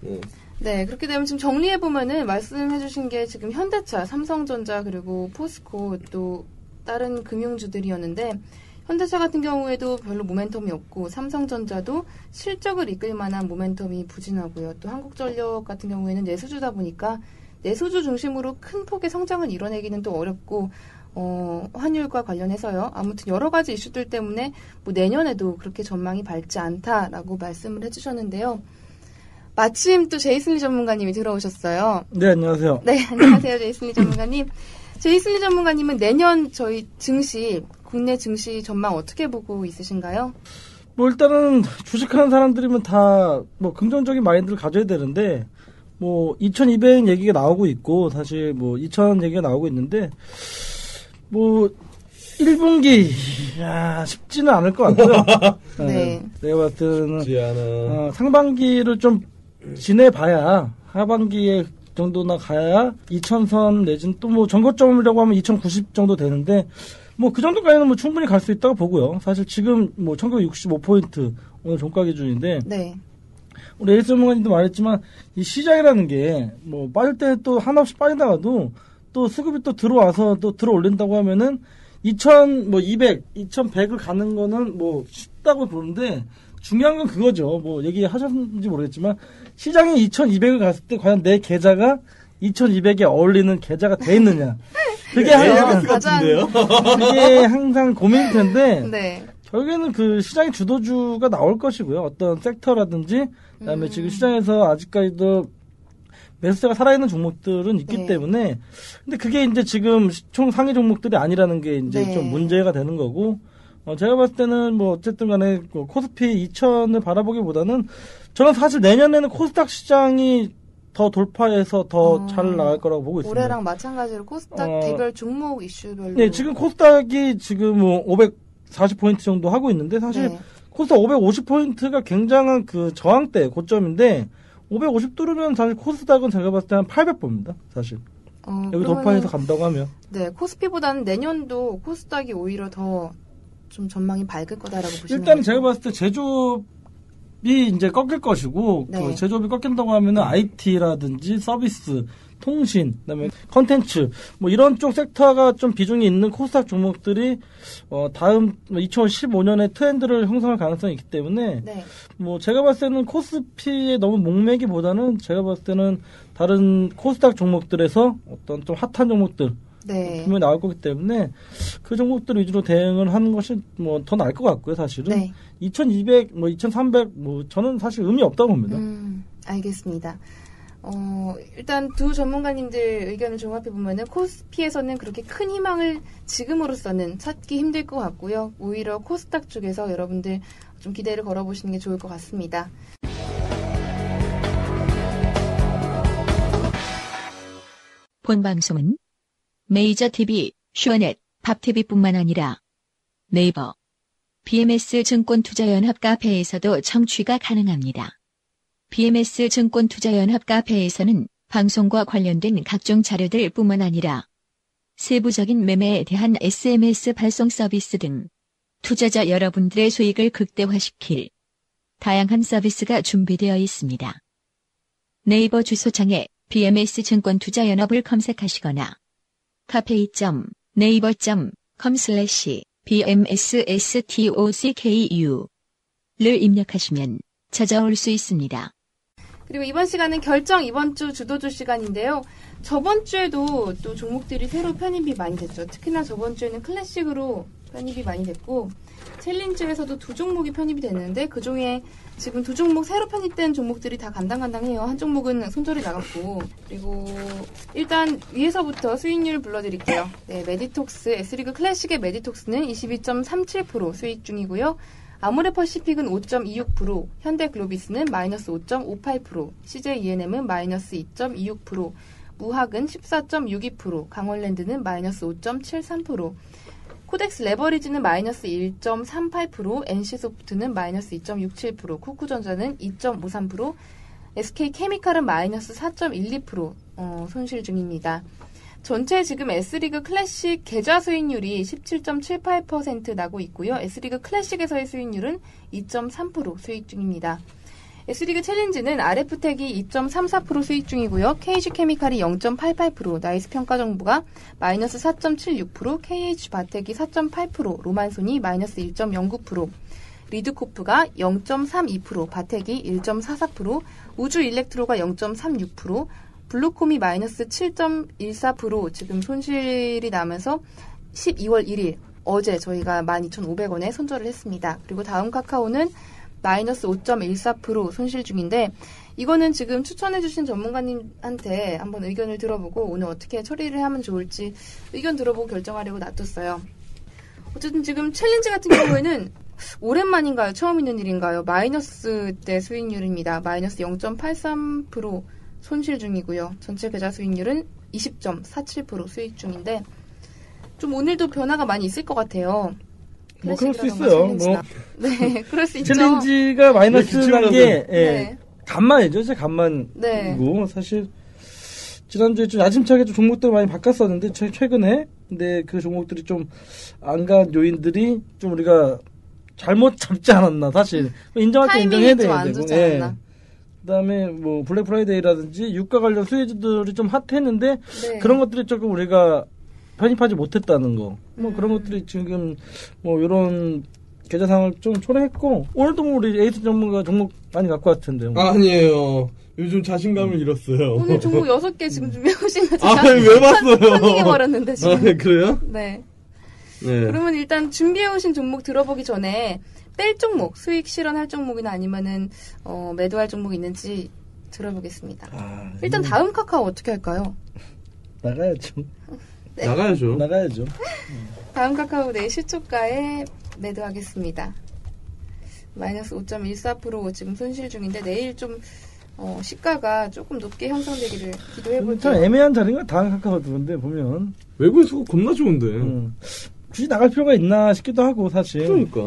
네. 네, 그렇게 되면 지금 정리해보면은 말씀해주신 게 지금 현대차, 삼성전자, 그리고 포스코 또 다른 금융주들이었는데 현대차 같은 경우에도 별로 모멘텀이 없고 삼성전자도 실적을 이끌 만한 모멘텀이 부진하고요. 또 한국전력 같은 경우에는 내수주다 보니까 내수주 중심으로 큰 폭의 성장을 이뤄내기는 또 어렵고 환율과 관련해서요. 아무튼 여러 가지 이슈들 때문에 뭐 내년에도 그렇게 전망이 밝지 않다라고 말씀을 해주셨는데요. 마침 또 제이슨리 전문가님이 들어오셨어요. 네, 안녕하세요. 네, 안녕하세요. 제이슨리 전문가님. 제이슨리 전문가님은 내년 저희 국내 증시 전망 어떻게 보고 있으신가요? 뭐 일단은 주식하는 사람들이면 다 뭐 긍정적인 마인드를 가져야 되는데 뭐 2200 얘기가 나오고 있고 사실 뭐 2000 얘기가 나오고 있는데 뭐 1분기 쉽지는 않을 것 같아요. 네. 내가 봤을 때는 쉽지 않아. 상반기를 좀 지내봐야 하반기에 정도나 가야 2000선 내지는 또 뭐 전고점이라고 하면 2090 정도 되는데 뭐 그 정도까지는 뭐 충분히 갈 수 있다고 보고요. 사실 지금 뭐 1965포인트 오늘 종가 기준인데 네. 우리 에이스 전문가님도 말했지만 이 시장이라는 게 뭐 빠질 때 또 한없이 빠지다가도 또 수급이 또 들어와서 또 들어 올린다고 하면은 2200, 2100을 가는 거는 뭐 쉽다고 보는데 중요한 건 그거죠. 뭐 얘기하셨는지 모르겠지만 시장이 2200을 갔을 때 과연 내 계좌가 2200에 어울리는 계좌가 돼 있느냐. 그게 그게 항상 고민일 텐데 네. 결국에는 그 시장의 주도주가 나올 것이고요. 어떤 섹터라든지 그다음에 지금 시장에서 아직까지도 매수세가 살아있는 종목들은 있기 네. 때문에 근데 그게 이제 지금 총 상위 종목들이 아니라는 게 이제 네. 좀 문제가 되는 거고 제가 봤을 때는 뭐 어쨌든 간에 코스피 2000을 바라보기보다는 저는 사실 내년에는 코스닥 시장이 더 돌파해서 더 잘 나갈 거라고 보고 있습니다. 올해랑 마찬가지로 코스닥 개별 종목 이슈별로. 네, 지금 코스닥이 지금 뭐 540포인트 정도 하고 있는데 사실 네. 코스닥 550포인트가 굉장한 그 저항대 고점인데 550 뚫으면 사실 코스닥은 제가 봤을 때 한 800포입니다. 사실. 여기 돌파해서 간다고 하면. 네, 코스피보다는 내년도 코스닥이 오히려 더 좀 전망이 밝을 거다라고 보시는 일단 거죠? 제가 봤을 때 제조업이 이제 꺾일 것이고 네. 그 제조업이 꺾인다고 하면은 IT라든지 서비스, 통신, 그다음에 컨텐츠 뭐 이런 쪽 섹터가 좀 비중이 있는 코스닥 종목들이 다음 2015년에 트렌드를 형성할 가능성이 있기 때문에 네. 뭐 제가 봤을 때는 코스피에 너무 목매기보다는 제가 봤을 때는 다른 코스닥 종목들에서 어떤 좀 핫한 종목들 네. 분명히 나올 거기 때문에 그 종목들 위주로 대응을 하는 것이 뭐 더 나을 것 같고요, 사실은. 네. 2200, 뭐 2300, 뭐 저는 사실 의미 없다고 봅니다. 알겠습니다. 일단 두 전문가님들 의견을 종합해 보면은 코스피에서는 그렇게 큰 희망을 지금으로서는 찾기 힘들 것 같고요. 오히려 코스닥 쪽에서 여러분들 좀 기대를 걸어보시는 게 좋을 것 같습니다. 본 방송은 메이저 TV, 슈어넷, 밥TV뿐만 아니라 네이버, BMS 증권투자연합 카페에서도 청취가 가능합니다. BMS 증권투자연합 카페에서는 방송과 관련된 각종 자료들 뿐만 아니라 세부적인 매매에 대한 SMS 발송 서비스 등 투자자 여러분들의 수익을 극대화시킬 다양한 서비스가 준비되어 있습니다. 네이버 주소창에 BMS 증권투자연합을 검색하시거나 cafe.naver.com/bmsstocku 를 입력하시면 찾아올 수 있습니다. 그리고 이번 시간은 결정 이번 주 주도주 시간인데요. 저번 주에도 또 종목들이 새로 편입이 많이 됐죠. 특히나 저번 주에는 클래식으로 편입이 많이 됐고 챌린지에서도 두 종목이 편입이 됐는데 그중에 지금 두 종목 새로 편입된 종목들이 다 간당간당해요. 한 종목은 손절이 나갔고 그리고 일단 위에서부터 수익률 불러드릴게요. 네, 메디톡스, S리그 클래식의 메디톡스는 22.37% 수익 중이고요. 아모레퍼시픽은 5.26%, 현대글로비스는 마이너스 5.58%, CJENM은 마이너스 2.26%, 무학은 14.62%, 강원랜드는 마이너스 5.73%, 코덱스 레버리지는 마이너스 1.38%, NC소프트는 마이너스 2.67%, 쿠쿠전자는 2.53%, SK케미칼은 마이너스 4.12% 손실 중입니다. 전체 지금 S리그 클래식 계좌 수익률이 17.78% 나고 있고요. S리그 클래식에서의 수익률은 2.3% 수익 중입니다. S리그 챌린지는 RF텍이 2.34% 수익 중이고요. KG케미칼이 0.88%, 나이스 평가정보가 마이너스 4.76%, KH바텍이 4.8%, 로만손이 마이너스 1.09%, 리드코프가 0.32%, 바텍이 1.44%, 우주일렉트로가 0.36%, 블루콤이 마이너스 7.14% 지금 손실이 나면서 12월 1일 어제 저희가 12,500원에 손절을 했습니다. 그리고 다음 카카오는 마이너스 5.14% 손실 중인데 이거는 지금 추천해주신 전문가님한테 한번 의견을 들어보고 오늘 어떻게 처리를 하면 좋을지 의견 들어보고 결정하려고 놔뒀어요. 어쨌든 지금 챌린지 같은 경우에는 오랜만인가요? 처음 있는 일인가요? 마이너스 대 수익률입니다. 마이너스 0.83% 손실 중이고요. 전체 계좌 수익률은 20.47% 수익 중인데 좀 오늘도 변화가 많이 있을 것 같아요. 뭐 그럴 수 있어요. 뭐 네, 그럴 수 있죠. 챌린지가 마이너스란 게 네. 간만이죠. 제 간만이고 네. 사실 지난주에 좀 야심차게 좀 종목들을 많이 바꿨었는데 최근에 근데 그 종목들이 좀 안 간 요인들이 좀 우리가 잘못 잡지 않았나 사실 인정할 때 인정해야 되는데 네. 그다음에 뭐 블랙 프라이데이라든지 유가 관련 수혜주들이 좀 핫했는데 네. 그런 것들이 조금 우리가 편입하지 못했다는 거. 뭐 그런 것들이 지금 뭐 이런 계좌 상황을 좀 초래했고 오늘도 뭐 우리 에이스 전문가 종목 많이 갖고 왔던데요. 아니에요. 요즘 자신감을 잃었어요. 오늘 종목 6개 지금 준비해오신 거죠? 왜 봤어요? 편익해버렸는데 지금. 아, 그래요? 네. 네. 그러면 일단 준비해오신 종목 들어보기 전에 뺄 종목, 수익 실현할 종목이나 아니면은 매도할 종목이 있는지 들어보겠습니다. 일단 다음 카카오 어떻게 할까요? 나가야죠. 네. 나가야죠. 다음 카카오 내 시초가에 매도하겠습니다. 마이너스 5.14% 지금 손실 중인데 내일 좀 시가가 조금 높게 형성되기를 기도해볼게요. 참 애매한 자리가 다음 카카오 들은데 보면 외국인 수급 겁나 좋은데 굳이 나갈 필요가 있나 싶기도 하고 사실. 그러니까.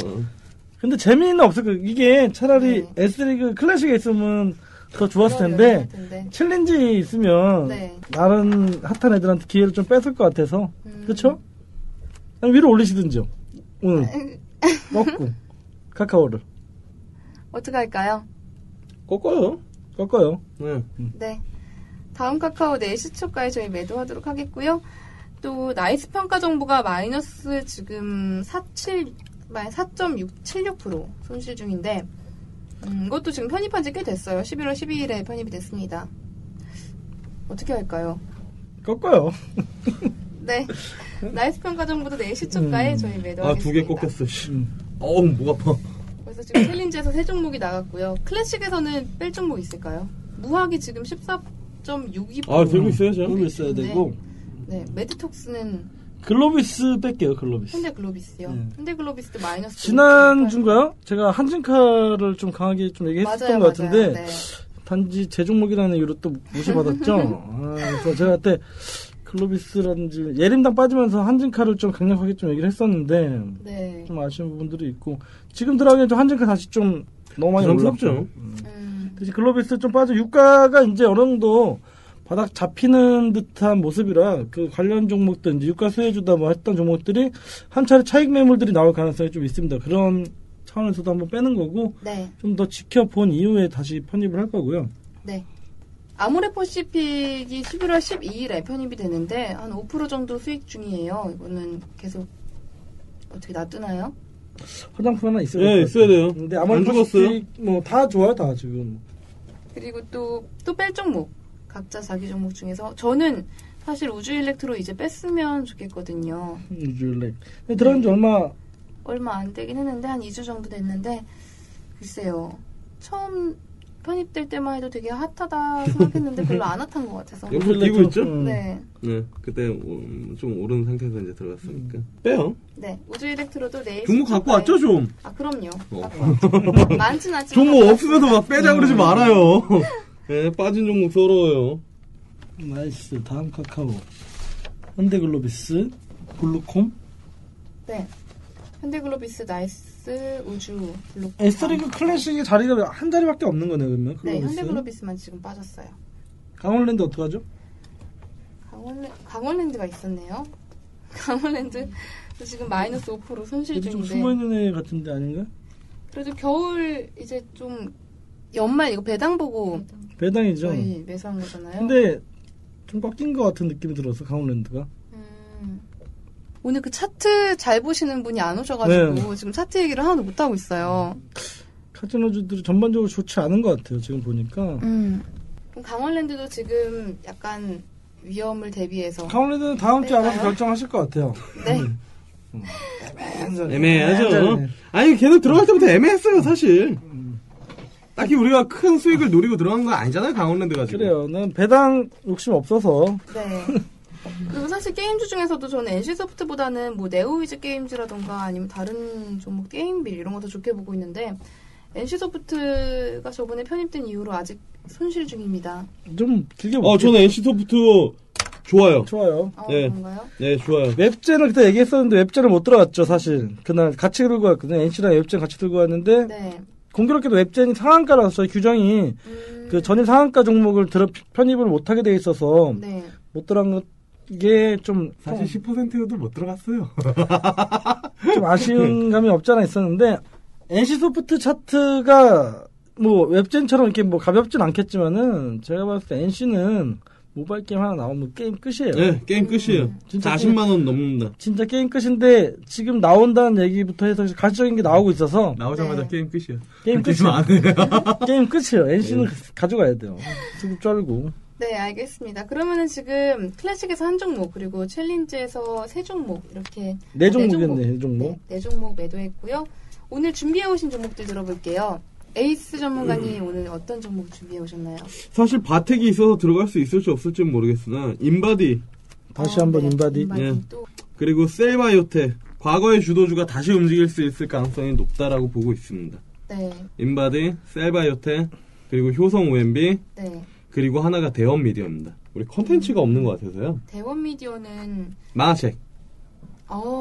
근데 재미는 없을 거예요. 이게 차라리 S리그 클래식에 있으면 더 좋았을 텐데 챌린지 있으면 다른 핫한 애들한테 기회를 좀 뺏을 것 같아서 그렇죠? 위로 올리시든지요. 오늘 꺾고 카카오를 어떻게 할까요? 꺾어요. 네. 다음 카카오 내 시초가에 저희 매도하도록 하겠고요. 또 나이스 평가 정보가 마이너스 지금 4.76% 손실 중인데 이것도 지금 편입한 지 꽤 됐어요. 11월 12일에 편입이 됐습니다. 어떻게 할까요? 꺾어요. 네. 나이스 평가 정보도 4시 초가에 저희 매도하겠습니다. 아, 2개 꺾였어. 어우, 목 아파. 그래서 지금 챌린지에서 3종목이 나갔고요. 클래식에서는 뺄 종목 있을까요? 무학이 지금 14.62%. 아, 들고 있어야죠. 들고 있어야 되고. 네, 매드톡스는 글로비스 뺄게요, 글로비스. 현대글로비스요. 네. 현대글로비스도 마이너스. 지난주인가요? 제가 한진카를 좀 강하게 좀 얘기했었던 것 같은데, 네. 단지 제 종목이라는 이유로 또 무시받았죠. 그래서 제가 그때 글로비스라든지 예림당 빠지면서 한진카를 좀 강력하게 좀 얘기를 했었는데, 네. 좀 아쉬운 부분들이 있고, 지금 들어가기엔 좀 한진카 다시 좀 너무 많이 올랐죠. 대신 글로비스 좀 빠져, 유가가 이제 어느 정도 바닥 잡히는 듯한 모습이라 그 관련 종목들, 이제 유가 수혜주다 뭐 했던 종목들이 한 차례 차익 매물들이 나올 가능성이 좀 있습니다. 그런 차원에서도 한번 빼는 거고, 네. 좀 더 지켜본 이후에 다시 편입을 할 거고요. 네. 아모레퍼시픽이 11월 12일에 편입이 되는데 한 5% 정도 수익 중이에요. 이거는 계속 어떻게 놔두나요? 화장품 하나 있어야 네, 있어야 돼요. 근데 안 죽었어요? 뭐 다 좋아요, 다 지금. 그리고 또 뺄 종목, 각자 자기 종목 중에서 저는 사실 우주일렉트로 이제 뺐으면 좋겠거든요. 우주일렉. 들어간 지 얼마 안 되긴 했는데 한 2주 정도 됐는데 글쎄요. 처음 편입될 때만 해도 되게 핫하다 생각했는데 별로 안 핫한 것 같아서. 옆으로 뛰고 있죠? 네. 네, 그때 좀 오른 상태에서 이제 들어갔으니까. 빼요. 네, 우주일렉트로도 내일. 종목 갖고 왔죠, 좀? 아, 그럼요. 어. 많진 않지만. 종목 없으면서 막 빼자 그러지 말아요. 네, 빠진 종목 서러워요. 나이스. 다음 카카오. 현대글로비스, 블루콤. 네. 현대글로비스, 나이스, 우주, 블루콤. S리그 클래식의 자리가 한 자리밖에 없는 거네요, 그러면. 네, 현대글로비스만 지금 빠졌어요. 강원랜드 어떡하죠? 강원랜드가 있었네요. 강원랜드 지금 마이너스 5% 손실 좀 중인데. 숨어있는 애 같은데 아닌가? 그래도 겨울 이제 좀 연말 이거 배당 보고 배당이죠. 저희 매수한 거잖아요. 근데 좀 꺾인 것 같은 느낌이 들어서 강원랜드가. 오늘 그 차트 잘 보시는 분이 안 오셔가지고 네. 지금 차트 얘기를 하나도 못 하고 있어요. 카지노주들이 전반적으로 좋지 않은 것 같아요. 지금 보니까. 그럼 강원랜드도 지금 약간 위험을 대비해서. 강원랜드는 다음 주에 알아서 뺄까요? 결정하실 것 같아요. 네. 애매하죠. 아니, 걔는 들어갈 때부터 애매했어요, 사실. 딱히 우리가 큰 수익을 노리고 들어간 거 아니잖아요, 강원랜드가 지금. 그래요. 난 배당 욕심 없어서. 네. 그리고 사실 게임주 중에서도 저는 NC소프트보다는 뭐 네오위즈 게임즈라던가 아니면 다른 종목 게임빌 이런 거 더 좋게 보고 있는데 NC소프트가 저번에 편입된 이후로 아직 손실 중입니다. 좀 길게 볼게요. 저는 NC소프트 좋아요. 좋아요. 네. 그런가요? 네, 좋아요. 웹젠을 그때 얘기했었는데 웹젠을 못 들어갔죠, 사실. 그날 같이 들고 왔거든요. NC랑 웹젠 같이 들고 왔는데 네. 공교롭게도 웹젠이 상한가라서 저희 규정이 그 전일 상한가 종목을 편입을 못하게 돼 있어서 네. 못 들어간 게 좀 사실 10%도 못 들어갔어요. 좀 아쉬운 감이 없지 않아 있었는데 NC소프트 차트가 뭐 웹젠처럼 이렇게 뭐 가볍진 않겠지만은 제가 봤을 때 NC는 모바일 게임 하나 나오면 게임 끝이에요. 네, 게임 끝이에요. 진짜 40만 원 넘는다. 진짜 게임 끝인데 지금 나온다는 얘기부터 해서 가시적인 게 나오고 있어서 나오자마자 네. 게임 끝이야. 게임 끝이에요. 게임 끝이에요. NC는 가져가야 돼요. 수급 쩔고. 네, 알겠습니다. 그러면은 지금 클래식에서 한 종목, 그리고 챌린지에서 세 종목, 이렇게. 네 종목이었네, 네 종목. 네 종목 매도했고요. 오늘 준비해오신 종목들 들어볼게요. 에이스 전문가님 오늘 어떤 종목 준비해오셨나요? 사실 바텍이 있어서 들어갈 수 있을지 없을지는 모르겠으나 인바디 다시 한번 네, 인바디. 네. 또. 그리고 셀바이오텍 과거의 주도주가 다시 움직일 수 있을 가능성이 높다라고 보고 있습니다. 네, 인바디, 셀바이오텍, 그리고 효성 OMB, 네. 그리고 하나가 대원 미디어입니다. 우리 컨텐츠가 없는 것 같아서요. 대원 미디어는 만화책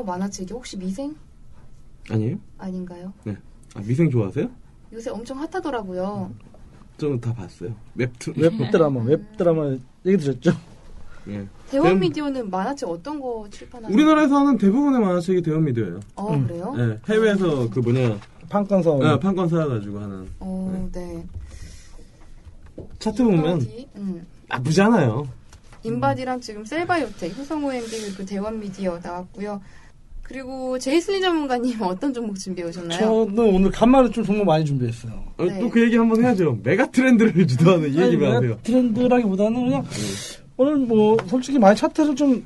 만화책이 혹시 미생 아니에요? 아닌가요? 네. 아, 미생 좋아하세요? 요새 엄청 핫하더라고요. 저는 다 봤어요. 웹툰. 웹드라마 얘기 드렸죠? 예. 대원 미디어는 만화책 어떤 거 출판하는? 우리나라에서 하는 대부분의 만화책이 대원 미디어예요. 그래요? 네. 해외에서 그 판권 사업. 네, 판권 사가지고 하는. 네. 차트 보면 인바디, 나쁘지 않아요. 인바디랑 지금 셀바이오텍, 효성 OMB 그리고 대원 미디어 나왔고요. 그리고 제이슬리 전문가님 어떤 종목 준비해 오셨나요? 저는 오늘 간만에 좀 종목 많이 준비했어요. 네. 또 그 얘기 한번 해야죠. 메가 트렌드를 주도하는 이 얘기만 하세요. 트렌드라기보다는 그냥 오늘 뭐 솔직히 많이 차트를 좀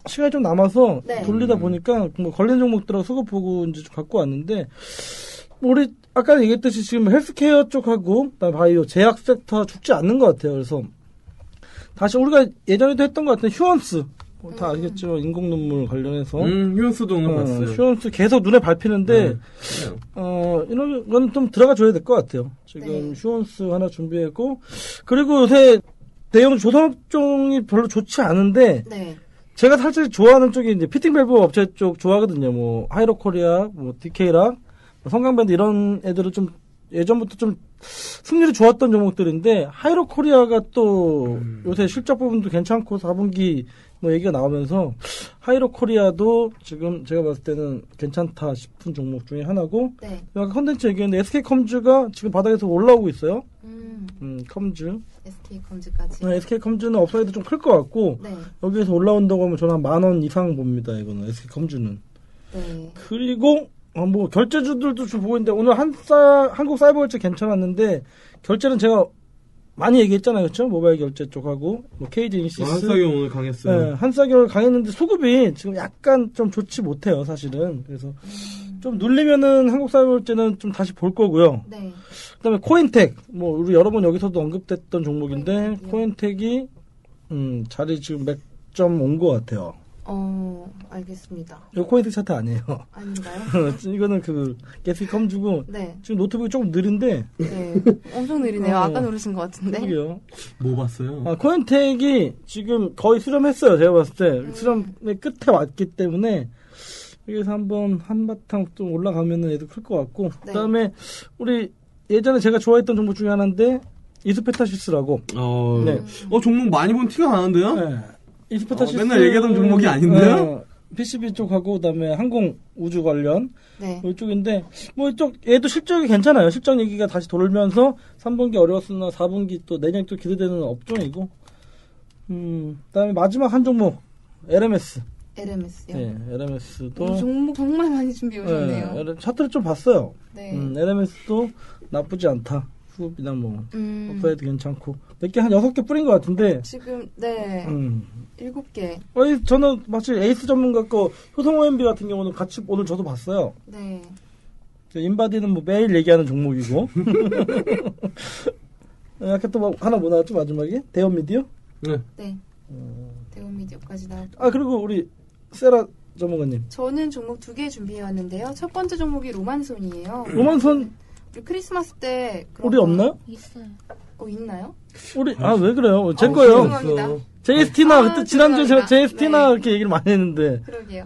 시간이 좀 남아서 네. 돌리다 보니까 뭐 걸린 종목들하고 수급 보고 이제 좀 갖고 왔는데 우리 아까 얘기했듯이 지금 헬스케어 쪽하고 바이오 제약 섹터 죽지 않는 것 같아요. 그래서 다시 우리가 예전에도 했던 것 같은 휴원스 다 아시겠죠? 인공 눈물 관련해서 휴원스도 오늘 봤어요. 휴원스 계속 눈에 밟히는데 이런 건 좀 들어가 줘야 될 것 같아요. 지금 휴원스 하나 준비했고 그리고 요새 대형 조선업종이 별로 좋지 않은데 제가 사실 좋아하는 쪽이 이제 피팅 밸브 업체 쪽 좋아하거든요. 뭐 하이로코리아, 뭐 DK락, 성강밴드 이런 애들은 좀 예전부터 좀 승률이 좋았던 종목들인데 하이로코리아가 또 요새 실적 부분도 괜찮고 4분기 뭐 얘기가 나오면서 하이로코리아도 지금 제가 봤을 때는 괜찮다 싶은 종목 중에 하나고 아까 컨텐츠 얘기했는데 SK컴즈가 지금 바닥에서 올라오고 있어요. 컴즈. SK컴즈까지. SK컴즈는 업사이드 좀 클 것 같고 여기에서 올라온다고 하면 저는 한 10,000원 이상 봅니다. 이거는 SK컴즈는. 그리고 뭐 결제주들도 좀 보고 있는데 오늘 한국사이버결제 괜찮았는데 결제는 제가 많이 얘기했잖아요, 그렇죠? 모바일 결제 쪽하고 뭐 KG 인시스. 한사결 오늘 강했어요. 네, 한사결 강했는데 수급이 지금 약간 좀 좋지 못해요, 사실은. 그래서 좀 눌리면은 한국사이버결제는 좀 다시 볼 거고요. 그다음에 코인텍, 뭐 우리 여러 번 여기서도 언급됐던 종목인데 코인텍이 자리 지금 몇 점 온 것 같아요. 알겠습니다. 이거 코인텍 차트 아니에요. 아닌가요? 이거는 SK컴즈고 지금 노트북이 조금 느린데. 엄청 느리네요. 아까 누르신 것 같은데. 그러게요. 뭐 봤어요? 코인텍이 지금 거의 수렴했어요. 제가 봤을 때 수렴의 끝에 왔기 때문에 여기서 한바탕 좀 올라가면은 얘도 클 것 같고. 그다음에 우리 예전에 제가 좋아했던 종목 중에 하나인데 이스페타시스라고. 종목 많이 본 티가 나는데요? 네. 이스페타시스 맨날 얘기하던 종목이 아닌데요? PCB 쪽하고 그다음에 항공 우주 관련 이쪽인데 뭐 이쪽 얘도 실적이 괜찮아요. 실적 얘기가 다시 돌면서 3분기 어려웠으나 4분기 또 내년 또 기대되는 업종이고. 그다음에 마지막 한 종목 LMS요. 네, LMS도 종목 정말 많이 준비해 오셨네요. 차트를 좀 봤어요. LMS도 나쁘지 않다. 수급이나 뭐 업사이드 괜찮고 몇 개 한 6개 뿌린 것 같은데 지금 7개. 저는 마치 에이스 전문가 거 효성 OMB 같은 경우는 같이 오늘 저도 봤어요. 인바디는 뭐 매일 얘기하는 종목이고. 아까 또 하나 뭐 나왔죠 마지막에 대원미디어? 대원미디어까지 나왔고. 그리고 우리 세라 전문가님. 저는 종목 2개 준비해 왔는데요. 첫 번째 종목이 로만손이에요. 로만손 크리스마스 때 우리 없나요? 있어요. 있나요? 우리 왜 그래요? 제 거예요. 죄송합니다. JST나 그때 지난주에 제가 JST나 이렇게 얘기를 많이 했는데. 그러게요.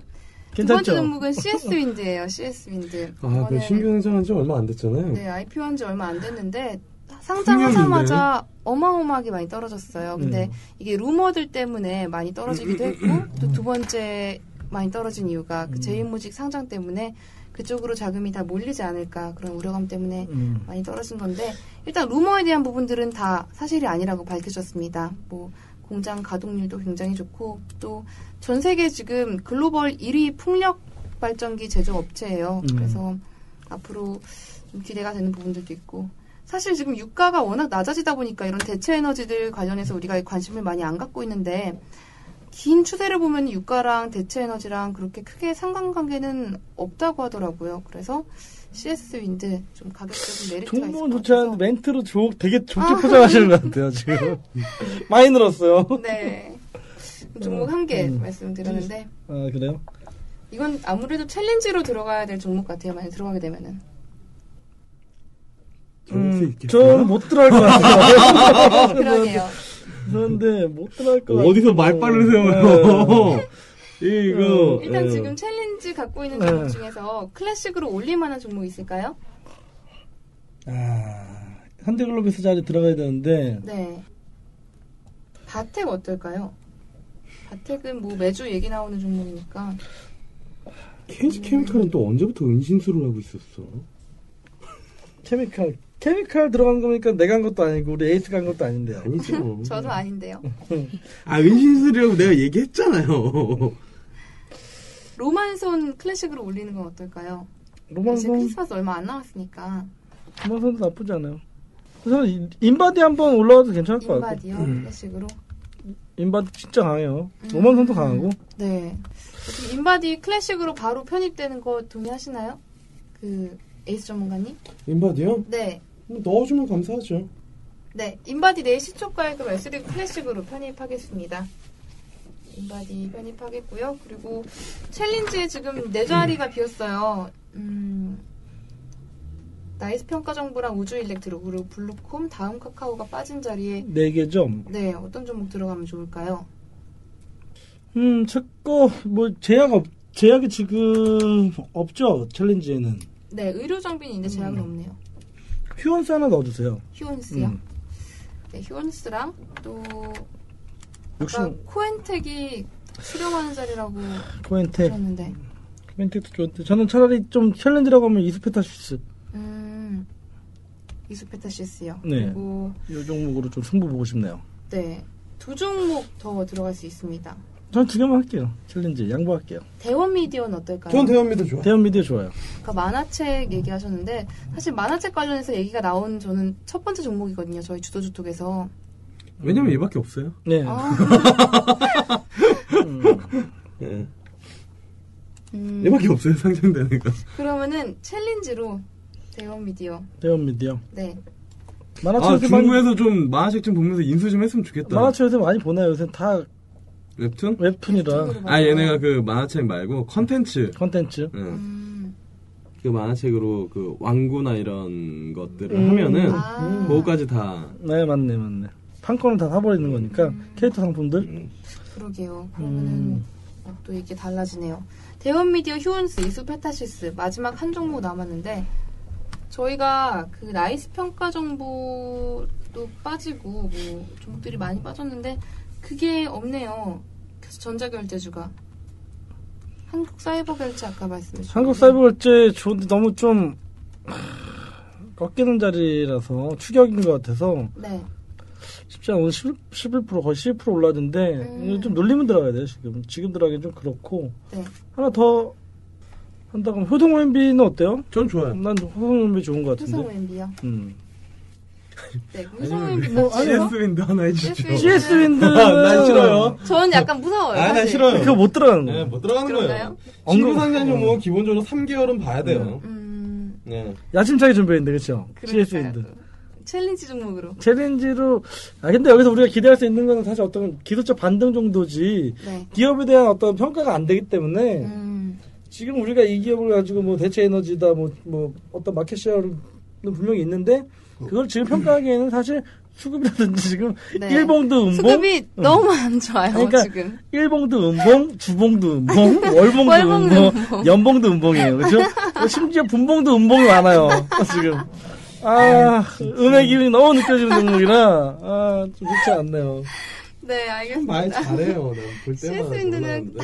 괜찮죠? 두 번째 종목은 CS-윈드예요. CS-윈드. 그 신규 상장한 지 얼마 안 됐잖아요. IPO 한 지 얼마 안 됐는데 상장하자마자 어마어마하게 많이 떨어졌어요. 근데 이게 루머들 때문에 많이 떨어지기도 했고 또 두 번째 많이 떨어진 이유가 그 제일모직 상장 때문에 그쪽으로 자금이 다 몰리지 않을까 그런 우려감 때문에 많이 떨어진 건데 일단 루머에 대한 부분들은 다 사실이 아니라고 밝혀졌습니다. 뭐 공장 가동률도 굉장히 좋고 또 전 세계 지금 글로벌 1위 풍력 발전기 제조 업체예요. 그래서 앞으로 좀 기대가 되는 부분들도 있고 사실 지금 유가가 워낙 낮아지다 보니까 이런 대체 에너지들 관련해서 우리가 관심을 많이 안 갖고 있는데 긴 추세를 보면 유가랑 대체 에너지랑 그렇게 크게 상관관계는 없다고 하더라고요. 그래서 CS-윈드 좀 가격적인 메리트가 있을 것 같아서. 종목은 좋지 않은데 멘트로 되게 좋게 포장하시는 것 같아요. 지금 많이 늘었어요. 종목 한 개 말씀드렸는데 그래요? 이건 아무래도 챌린지로 들어가야 될 종목 같아요. 만약 들어가게 되면은. 저는 못 들어갈 것 같아요. 그러게요. 그런데 못 들어갈 것 같아요. 어디서 말빨을 세워요. 일단 지금 챌린지 갖고 있는 종목 중에서 클래식으로 올릴만한 종목 있을까요? 현대글로비스 자리 들어가야 되는데. 바텍 어떨까요? 바텍은 뭐 매주 얘기 나오는 종목이니까. KG케미칼은 또 언제부터 은신수를 하고 있었어? 케미칼 들어간 거니까 내가 한 것도 아니고 우리 에이스가 한 것도 아닌데요. 아니죠. 저도 아닌데요. 은신술이라고 내가 얘기했잖아요. 로만손 클래식으로 올리는 건 어떨까요? 로만손 크리스마스 얼마 안 남았으니까. 로만손도 나쁘지 않아요. 그래서 인바디 한번 올라와도 괜찮을 것 같아요. 인바디요? 클래식으로? 인바디 진짜 강해요. 로망선도 강하고. 네. 인바디 클래식으로 바로 편입되는 거 동의하시나요? 그 에이스 전문가님? 인바디요? 네. 넣어주면 감사하죠. 네. 인바디 내일 시초가에 그럼 S3 클래식으로 편입하겠습니다. 인바디 편입하겠고요. 그리고 챌린지에 지금 4자리가 비었어요. 나이스 평가 정보랑 우주 일렉트로 그리고 블루콤 다음 카카오가 빠진 자리에 4개죠? 네. 어떤 종목 들어가면 좋을까요? 제거 뭐 제약이 지금 없죠? 챌린지에는. 네. 의료 장비는 있는데 제약은 없네요. 휴원스 하나 넣어주세요. 휴원스요? 네. 휴원스랑 또 아까 코엔텍이 수령하는 자리라고 들었는데. 코엔텍도 좋은데 저는 차라리 좀 챌린지라고 하면 이스페타시스. 이스페타시스요. 네. 그리고 이 종목으로 좀 승부 보고 싶네요. 네. 2종목 더 들어갈 수 있습니다. 전 2개만 할게요. 챌린지 양보할게요. 대원미디어는 어떨까요? 전 대원미디어 좋아요. 대원미디어 좋아요. 그러니까 만화책 얘기하셨는데 사실 만화책 관련해서 얘기가 나온 저는 첫 번째 종목이거든요. 저희 주도주톡에서. 왜냐면 얘밖에 없어요. 네. 네. 얘밖에 없어요. 상장되는 거. 그러면은 챌린지로 대원미디어. 네. 만화책 중국에서 좀 만화책 좀 보면서 인수 좀 했으면 좋겠다. 만화책 요새 많이 보나요? 요새 다 웹툰? 웹툰이라. 얘네가 그 만화책 말고 컨텐츠. 그 만화책으로 그 왕구나 이런 것들을 하면은 그거까지 다. 네, 맞네. 판권을 다 사버리는 거니까 캐릭터 상품들. 그러게요. 그러면은 또 이게 달라지네요. 대원미디어, 휴원스, 이스페타시스 마지막 한 종목 남았는데 저희가 그 나이스 평가 정보도 빠지고 뭐 종목들이 많이 빠졌는데 그게 없네요. 그래서 전자결제주가 한국사이버결제 아까 말씀해주셨는데 한국사이버결제 좋은데 너무 좀 꺾이는 자리라서 추격인 것 같아서 네. 쉽지 않아. 오늘 11% 거의 12% 올라왔는데 좀 놀리면 들어가야 돼요. 지금 들어가기는 좀 그렇고 네. 하나 더 한다 그러면 효동 OMB는 어때요? 전 좋아요. 난 효동 OMB 좋은 것 같은데. 효성 OMB요? 네, 효성 아니면 OMB 뭐 CS-윈드 하나 해주죠. CS-윈드 난 싫어요. 저는 약간 무서워요. 난 싫어요. 그거 못 들어가는 거예요. 네, 못 들어가는 그런가요? 거예요. 신규 상장 종목은 기본적으로 3개월은 봐야 돼요. 네. 야심차게 준비했는데 그렇죠? CS-윈드. 챌린지 종목으로. 챌린지로. 근데 여기서 우리가 기대할 수 있는 건 사실 어떤 기술적 반등 정도지. 네. 기업에 대한 어떤 평가가 안 되기 때문에 지금 우리가 이 기업을 가지고 뭐 대체 에너지다 뭐 어떤 마켓 쉐어는 분명히 있는데 그걸 지금 평가하기에는 사실 수급이라든지 지금 네. 1봉도 음봉 수급이 너무 안 좋아요. 그러니까 지금 1봉도 음봉, 주봉도 음봉, 월봉도 음봉, 연봉도 음봉이에요. 그렇죠? 심지어 분봉도 음봉이 많아요. 지금 음의 기운이 너무 느껴지는 종목이라 좀 좋지 않네요. 네, 알겠습니다. 말 잘해요. 볼 때마다. CS-윈드는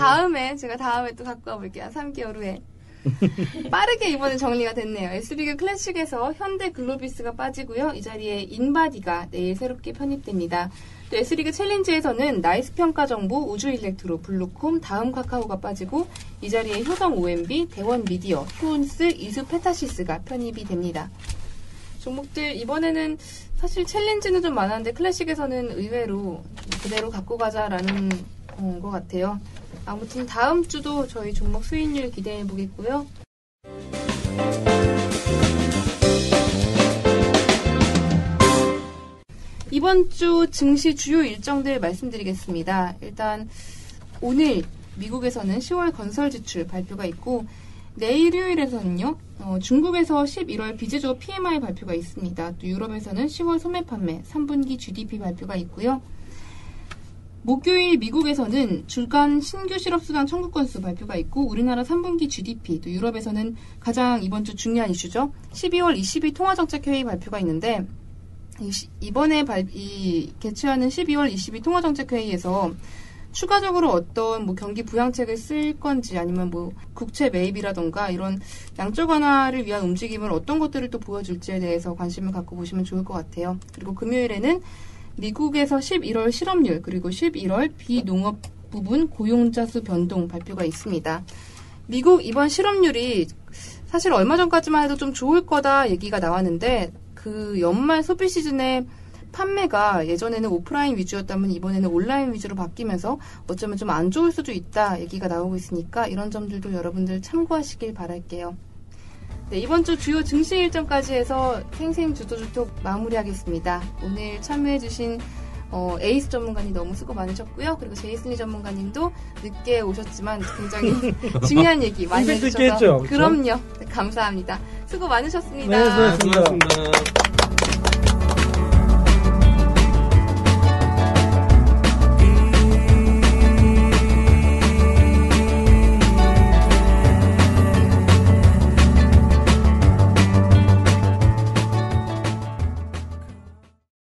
제가 다음에 또 갖고 와볼게요. 3개월 후에. 빠르게 이번에 정리가 됐네요. SBG 클래식에서 현대 글로비스가 빠지고요. 이 자리에 인바디가 내일 새롭게 편입됩니다. 또 S리그 챌린지에서는 나이스 평가 정보, 우주 일렉트로, 블루콤, 다음 카카오가 빠지고 이 자리에 효성 OMB, 대원 미디어, 휴운스, 이스페타시스가 편입이 됩니다. 종목들 이번에는 사실 챌린지는 좀 많았는데 클래식에서는 의외로 그대로 갖고 가자라는 것 같아요. 아무튼 다음 주도 저희 종목 수익률 기대해 보겠고요. 이번 주 증시 주요 일정들 말씀드리겠습니다. 일단 오늘 미국에서는 10월 건설 지출 발표가 있고 내일 일요일에서는요. 중국에서 11월 비제조 PMI 발표가 있습니다. 또 유럽에서는 10월 소매 판매 3분기 GDP 발표가 있고요. 목요일 미국에서는 주간 신규 실업수당 청구 건수 발표가 있고 우리나라 3분기 GDP, 또 유럽에서는 가장 이번 주 중요한 이슈죠. 12월 20일 통화정책회의 발표가 있는데 이번에 개최하는 12월 20일 통화정책회의에서 추가적으로 어떤 경기 부양책을 쓸 건지 아니면 국채 매입이라던가 이런 양적 완화를 위한 움직임을 어떤 것들을 또 보여줄지에 대해서 관심을 갖고 보시면 좋을 것 같아요. 그리고 금요일에는 미국에서 11월 실업률 그리고 11월 비농업 부분 고용자 수 변동 발표가 있습니다. 미국 이번 실업률이 사실 얼마 전까지만 해도 좀 좋을 거다 얘기가 나왔는데 그 연말 소비 시즌에 판매가 예전에는 오프라인 위주였다면 이번에는 온라인 위주로 바뀌면서 어쩌면 좀 안 좋을 수도 있다 얘기가 나오고 있으니까 이런 점들도 여러분들 참고하시길 바랄게요. 네, 이번 주 주요 증시 일정까지 해서 생생주도주톡 마무리하겠습니다. 오늘 참여해주신 에이스 전문가님 너무 수고 많으셨고요. 그리고 제이슨리 전문가님도 늦게 오셨지만 굉장히 중요한 얘기 많이 해주셔서 했죠, 그럼요. 네, 감사합니다. 수고 많으셨습니다. 네, 수고하셨습니다. 수고하셨습니다.